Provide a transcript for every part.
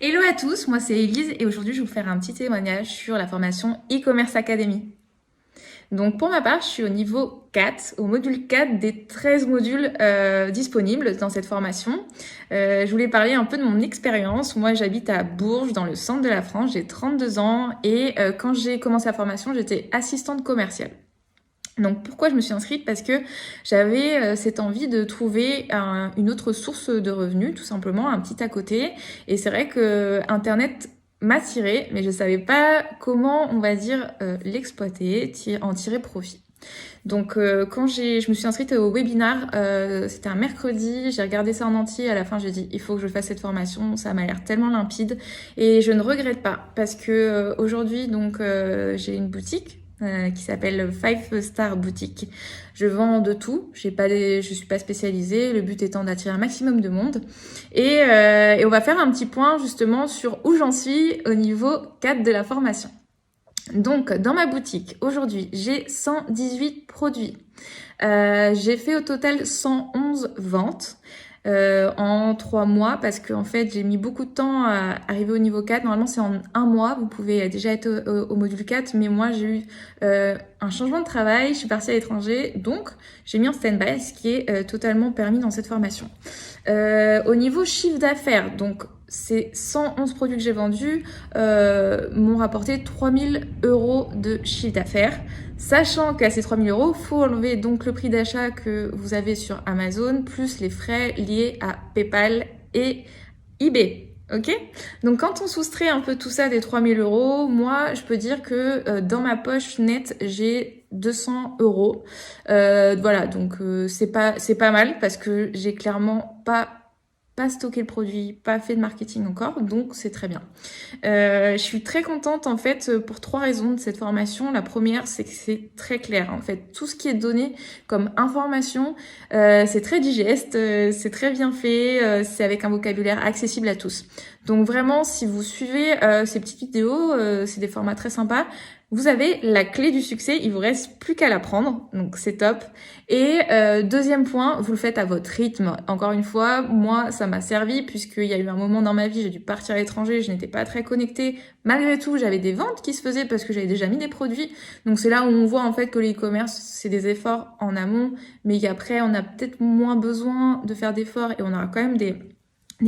Hello à tous, moi c'est Elise et aujourd'hui je vais vous faire un petit témoignage sur la formation e-commerce academy. Donc pour ma part, je suis au niveau 4, au module 4 des 13 modules disponibles dans cette formation. Je voulais parler un peu de mon expérience. Moi j'habite à Bourges, dans le centre de la France, j'ai 32 ans et quand j'ai commencé la formation, j'étais assistante commerciale. Donc pourquoi je me suis inscrite? Parce que j'avais cette envie de trouver une autre source de revenus, tout simplement, un petit à côté. Et c'est vrai que Internet m'attirait, mais je savais pas comment, on va dire, l'exploiter, en tirer profit. Donc quand je me suis inscrite au webinar, c'était un mercredi, j'ai regardé ça en entier, à la fin j'ai dit il faut que je fasse cette formation, ça m'a l'air tellement limpide et je ne regrette pas parce que aujourd'hui donc j'ai une boutique qui s'appelle Five Star Boutique. Je vends de tout, je suis pas spécialisée, le but étant d'attirer un maximum de monde. Et on va faire un petit point justement sur où j'en suis au niveau 4 de la formation. Donc, dans ma boutique, aujourd'hui, j'ai 118 produits. J'ai fait au total 111 ventes en 3 mois parce que en fait, j'ai mis beaucoup de temps à arriver au niveau 4. Normalement, c'est en 1 mois. Vous pouvez déjà être au module 4, mais moi, j'ai eu un changement de travail. Je suis partie à l'étranger, donc j'ai mis en stand-by, ce qui est totalement permis dans cette formation. Au niveau chiffre d'affaires, donc ces 111 produits que j'ai vendus m'ont rapporté 3000 € de chiffre d'affaires. Sachant qu'à ces 3000 €, il faut enlever donc le prix d'achat que vous avez sur Amazon, plus les frais liés à PayPal et eBay. Ok? Donc quand on soustrait un peu tout ça des 3000 €, moi je peux dire que dans ma poche nette, j'ai 200 €. Voilà, donc c'est pas mal parce que j'ai clairement pas stocké le produit, pas fait de marketing encore, donc c'est très bien. Je suis très contente en fait pour 3 raisons de cette formation. La première, c'est que c'est très clair. En fait, tout ce qui est donné comme information, c'est très digeste, c'est très bien fait, c'est avec un vocabulaire accessible à tous. Donc vraiment, si vous suivez ces petites vidéos, c'est des formats très sympas. Vous avez la clé du succès, il vous reste plus qu'à l'apprendre, donc c'est top. Et deuxième point, vous le faites à votre rythme. Encore une fois, moi, ça m'a servi puisqu'il y a eu un moment dans ma vie, j'ai dû partir à l'étranger, je n'étais pas très connectée. Malgré tout, j'avais des ventes qui se faisaient parce que j'avais déjà mis des produits. Donc c'est là où on voit en fait que l'e-commerce, c'est des efforts en amont, mais qu'après, on a peut-être moins besoin de faire d'efforts et on aura quand même des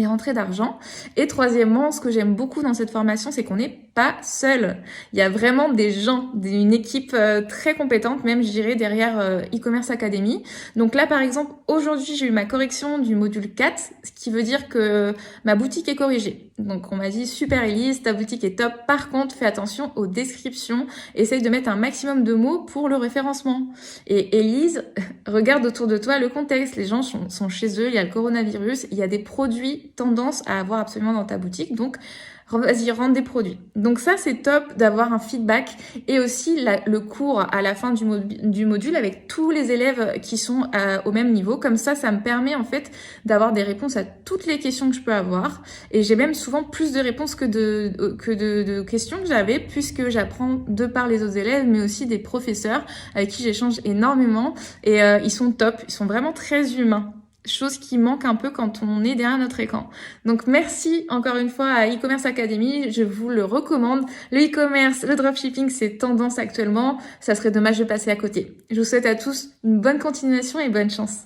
rentrées d'argent. Et troisièmement, ce que j'aime beaucoup dans cette formation, c'est qu'on n'est pas seul. Il y a vraiment des gens, une équipe très compétente, même je dirais derrière e-commerce academy. Donc là, par exemple, aujourd'hui, j'ai eu ma correction du module 4, ce qui veut dire que ma boutique est corrigée. Donc on m'a dit super Elise, ta boutique est top. Par contre, fais attention aux descriptions. Essaye de mettre un maximum de mots pour le référencement. Et Elise, regarde autour de toi le contexte. Les gens sont chez eux, il y a le coronavirus, il y a des produits tendance à avoir absolument dans ta boutique. Donc, vas-y, rendre des produits. Donc ça, c'est top d'avoir un feedback et aussi le cours à la fin du module avec tous les élèves qui sont au même niveau. Comme ça me permet en fait d'avoir des réponses à toutes les questions que je peux avoir. Et j'ai même souvent plus de réponses que de questions que j'avais puisque j'apprends de par les autres élèves, mais aussi des professeurs avec qui j'échange énormément. Et ils sont top, ils sont vraiment très humains. Chose qui manque un peu quand on est derrière notre écran. Donc merci encore une fois à e-commerce academy, je vous le recommande. Le e-commerce, le dropshipping, c'est tendance actuellement, ça serait dommage de passer à côté. Je vous souhaite à tous une bonne continuation et bonne chance.